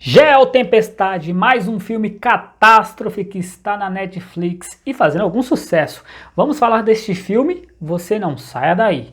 Geotempestade, mais um filme catástrofe que está na Netflix e fazendo algum sucesso. Vamos falar deste filme? Você não saia daí.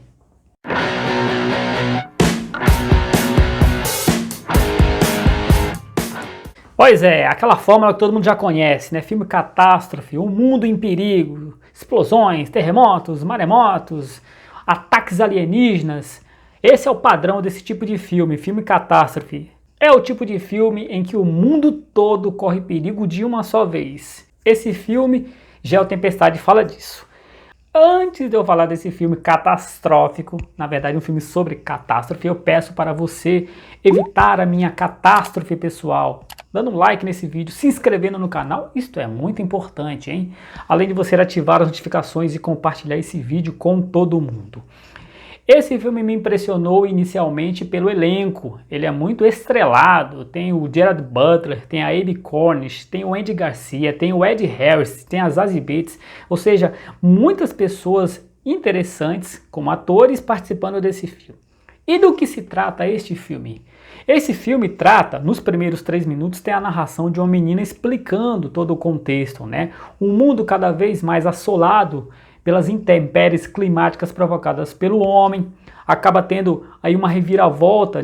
Pois é, aquela fórmula que todo mundo já conhece, né? Filme catástrofe, um mundo em perigo, explosões, terremotos, maremotos, ataques alienígenas. Esse é o padrão desse tipo de filme, filme catástrofe. É o tipo de filme em que o mundo todo corre perigo de uma só vez. Esse filme, Geotempestade, fala disso. Antes de eu falar desse filme catastrófico, na verdade um filme sobre catástrofe, eu peço para você evitar a minha catástrofe pessoal, dando um like nesse vídeo, se inscrevendo no canal, isto é muito importante, hein? Além de você ativar as notificações e compartilhar esse vídeo com todo mundo. Esse filme me impressionou inicialmente pelo elenco, ele é muito estrelado, tem o Gerard Butler, tem a Abbie Cornish, tem o Andy Garcia, tem o Ed Harris, tem a Zazie Beetz, ou seja, muitas pessoas interessantes como atores participando desse filme. E do que se trata este filme? Esse filme trata, nos primeiros 3 minutos, tem a narração de uma menina explicando todo o contexto, né? Um mundo cada vez mais assolado pelas intempéries climáticas provocadas pelo homem, acaba tendo aí uma reviravolta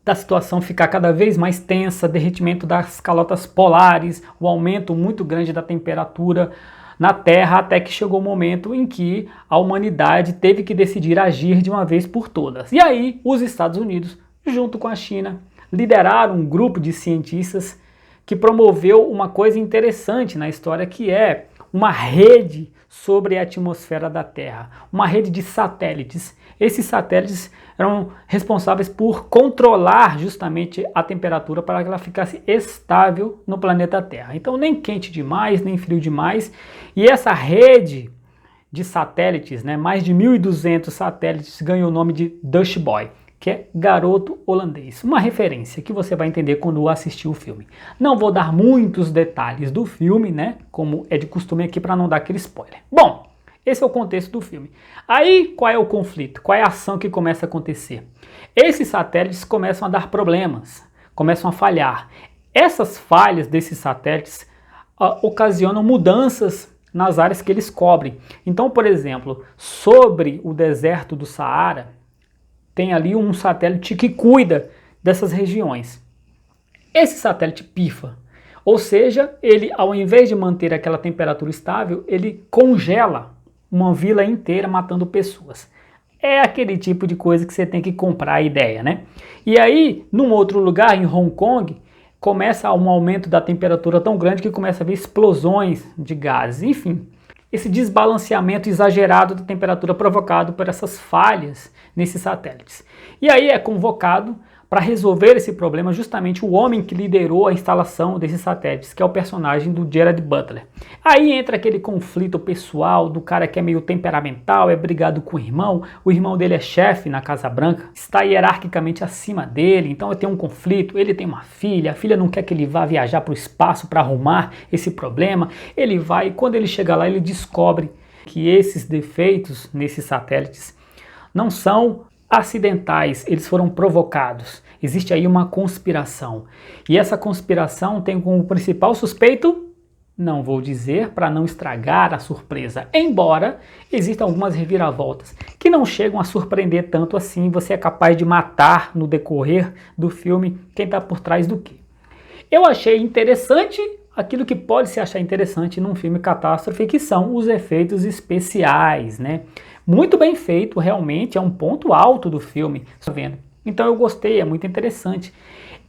da situação ficar cada vez mais tensa, derretimento das calotas polares, o aumento muito grande da temperatura na Terra, até que chegou o momento em que a humanidade teve que decidir agir de uma vez por todas. E aí, os Estados Unidos, junto com a China, lideraram um grupo de cientistas que promoveu uma coisa interessante na história, que é uma rede sobre a atmosfera da Terra, uma rede de satélites. Esses satélites eram responsáveis por controlar justamente a temperatura para que ela ficasse estável no planeta Terra. Então nem quente demais, nem frio demais. E essa rede de satélites, né, mais de 1.200 satélites, ganhou o nome de Dutch Boy, que é garoto holandês. Uma referência que você vai entender quando assistir o filme. Não vou dar muitos detalhes do filme, né? Como é de costume aqui, para não dar aquele spoiler. Bom, esse é o contexto do filme. Aí, qual é o conflito? Qual é a ação que começa a acontecer? Esses satélites começam a dar problemas, começam a falhar. Essas falhas desses satélites ocasionam mudanças nas áreas que eles cobrem. Então, por exemplo, sobre o deserto do Saara, tem ali um satélite que cuida dessas regiões. Esse satélite pifa, ou seja, ele, ao invés de manter aquela temperatura estável, ele congela uma vila inteira, matando pessoas. É aquele tipo de coisa que você tem que comprar a ideia, né? E aí, num outro lugar, em Hong Kong, começa um aumento da temperatura tão grande que começa a haver explosões de gases, enfim. Esse desbalanceamento exagerado da temperatura provocado por essas falhas nesses satélites. E aí é convocado para resolver esse problema justamente o homem que liderou a instalação desses satélites, que é o personagem do Gerard Butler. Aí entra aquele conflito pessoal do cara que é meio temperamental, é brigado com o irmão dele é chefe na Casa Branca, está hierarquicamente acima dele, então tem um conflito, ele tem uma filha, a filha não quer que ele vá viajar para o espaço para arrumar esse problema, ele vai e quando ele chega lá ele descobre que esses defeitos nesses satélites não são acidentais, eles foram provocados. Existe aí uma conspiração. E essa conspiração tem como principal suspeito, não vou dizer para não estragar a surpresa, embora existam algumas reviravoltas que não chegam a surpreender tanto assim, você é capaz de matar no decorrer do filme quem está por trás do quê. Eu achei interessante aquilo que pode se achar interessante num filme catástrofe, que são os efeitos especiais, né? Muito bem feito, realmente, é um ponto alto do filme, tá vendo? Então eu gostei, é muito interessante.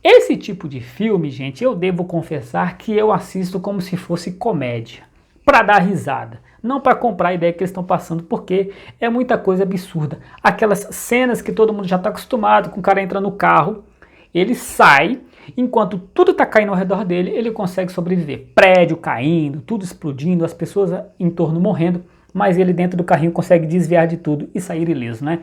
Esse tipo de filme, gente, eu devo confessar que eu assisto como se fosse comédia, para dar risada, não para comprar a ideia que eles estão passando, porque é muita coisa absurda. Aquelas cenas que todo mundo já está acostumado, com o cara entra no carro, ele sai, enquanto tudo está caindo ao redor dele, ele consegue sobreviver. Prédio caindo, tudo explodindo, as pessoas em torno morrendo, mas ele dentro do carrinho consegue desviar de tudo e sair ileso, né?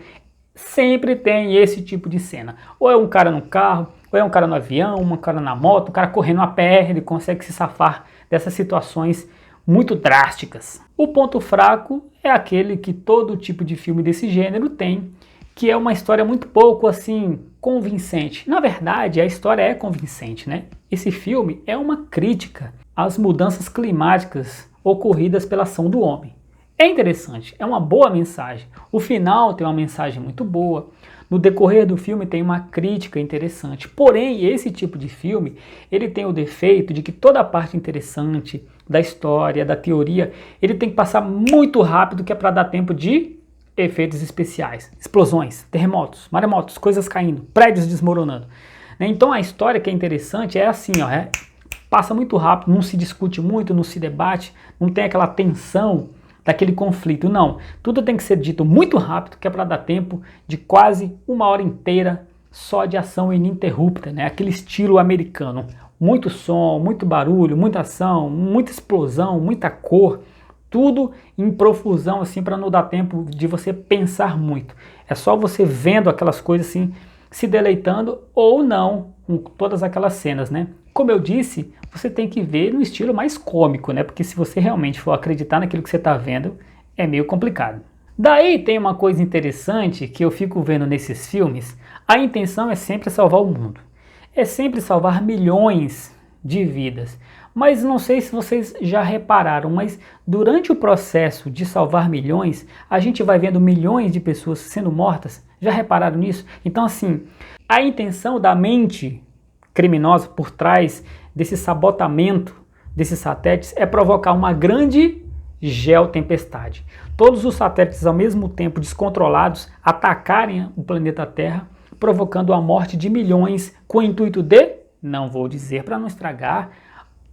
Sempre tem esse tipo de cena. Ou é um cara no carro, ou é um cara no avião, um cara na moto, um cara correndo a pé, ele consegue se safar dessas situações muito drásticas. O ponto fraco é aquele que todo tipo de filme desse gênero tem, que é uma história muito pouco assim convincente. Na verdade, a história é convincente, né? Esse filme é uma crítica às mudanças climáticas ocorridas pela ação do homem. É interessante, é uma boa mensagem. O final tem uma mensagem muito boa. No decorrer do filme tem uma crítica interessante. Porém, esse tipo de filme, ele tem o defeito de que toda a parte interessante da história, da teoria, ele tem que passar muito rápido, que é para dar tempo de efeitos especiais, explosões, terremotos, maremotos, coisas caindo, prédios desmoronando. Então a história que é interessante é assim, ó, passa muito rápido, não se discute muito, não se debate, não tem aquela tensão daquele conflito, não. Tudo tem que ser dito muito rápido, que é para dar tempo de quase uma hora inteira só de ação ininterrupta, né? Aquele estilo americano. Muito som, muito barulho, muita ação, muita explosão, muita cor, tudo em profusão assim para não dar tempo de você pensar muito. É só você vendo aquelas coisas assim, se deleitando ou não com todas aquelas cenas, né? Como eu disse, você tem que ver no estilo mais cômico, né? Porque se você realmente for acreditar naquilo que você está vendo, é meio complicado. Daí tem uma coisa interessante que eu fico vendo nesses filmes, a intenção é sempre salvar o mundo. É sempre salvar milhões de vidas. Mas não sei se vocês já repararam, mas durante o processo de salvar milhões, a gente vai vendo milhões de pessoas sendo mortas. Já repararam nisso? Então assim, a intenção da mente criminosa por trás desse sabotamento desses satélites é provocar uma grande geotempestade. Todos os satélites ao mesmo tempo descontrolados atacarem o planeta Terra, provocando a morte de milhões com o intuito de, não vou dizer para não estragar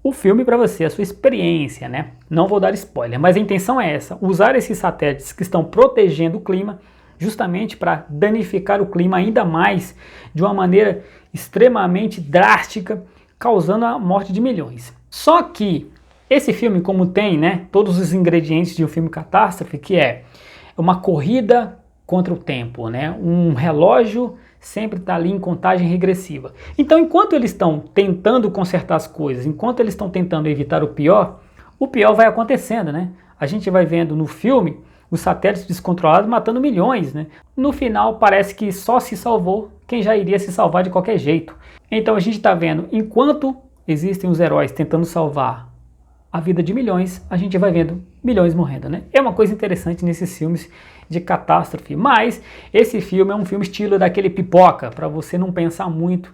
o filme para você, a sua experiência, né? Não vou dar spoiler, mas a intenção é essa, usar esses satélites que estão protegendo o clima justamente para danificar o clima ainda mais de uma maneira extremamente drástica, causando a morte de milhões. Só que esse filme, como tem, né, todos os ingredientes de um filme catástrofe, que é uma corrida contra o tempo, né, um relógio sempre está ali em contagem regressiva. Então, enquanto eles estão tentando consertar as coisas, enquanto eles estão tentando evitar o pior vai acontecendo, né? A gente vai vendo no filme os satélites descontrolados matando milhões, né? No final parece que só se salvou quem já iria se salvar de qualquer jeito. Então a gente está vendo, enquanto existem os heróis tentando salvar a vida de milhões, a gente vai vendo milhões morrendo, né? É uma coisa interessante nesses filmes de catástrofe, mas esse filme é um filme estilo daquele pipoca, para você não pensar muito,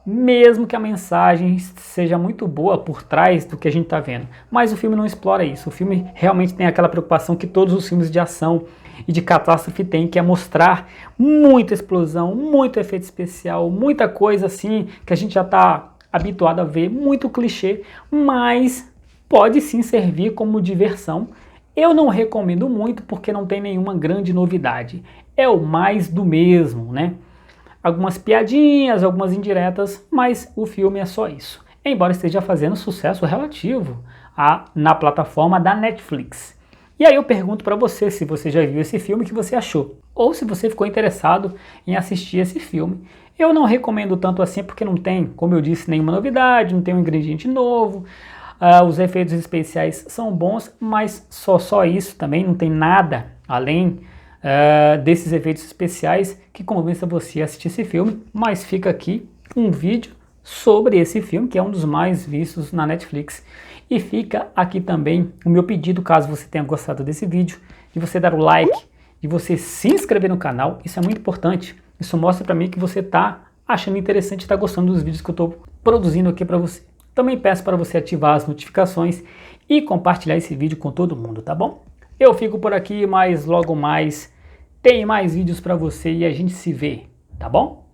mesmo que a mensagem seja muito boa por trás do que a gente está vendo. Mas o filme não explora isso, o filme realmente tem aquela preocupação que todos os filmes de ação e de catástrofe têm, que é mostrar muita explosão, muito efeito especial, muita coisa assim que a gente já está habituado a ver, muito clichê, mas pode sim servir como diversão. Eu não recomendo muito porque não tem nenhuma grande novidade. É o mais do mesmo, né? Algumas piadinhas, algumas indiretas, mas o filme é só isso. Embora esteja fazendo sucesso relativo na plataforma da Netflix. E aí eu pergunto para você se você já viu esse filme, o que você achou? Ou se você ficou interessado em assistir esse filme. Eu não recomendo tanto assim porque não tem, como eu disse, nenhuma novidade, não tem um ingrediente novo. Os efeitos especiais são bons, mas só isso também, não tem nada além desses efeitos especiais que convença você a assistir esse filme. Mas fica aqui um vídeo sobre esse filme, que é um dos mais vistos na Netflix. E fica aqui também o meu pedido, caso você tenha gostado desse vídeo, de você dar o like, de você se inscrever no canal. Isso é muito importante, isso mostra para mim que você está achando interessante, está gostando dos vídeos que eu estou produzindo aqui para você. Também peço para você ativar as notificações e compartilhar esse vídeo com todo mundo, tá bom? Eu fico por aqui, mas logo mais tem mais vídeos para você e a gente se vê, tá bom?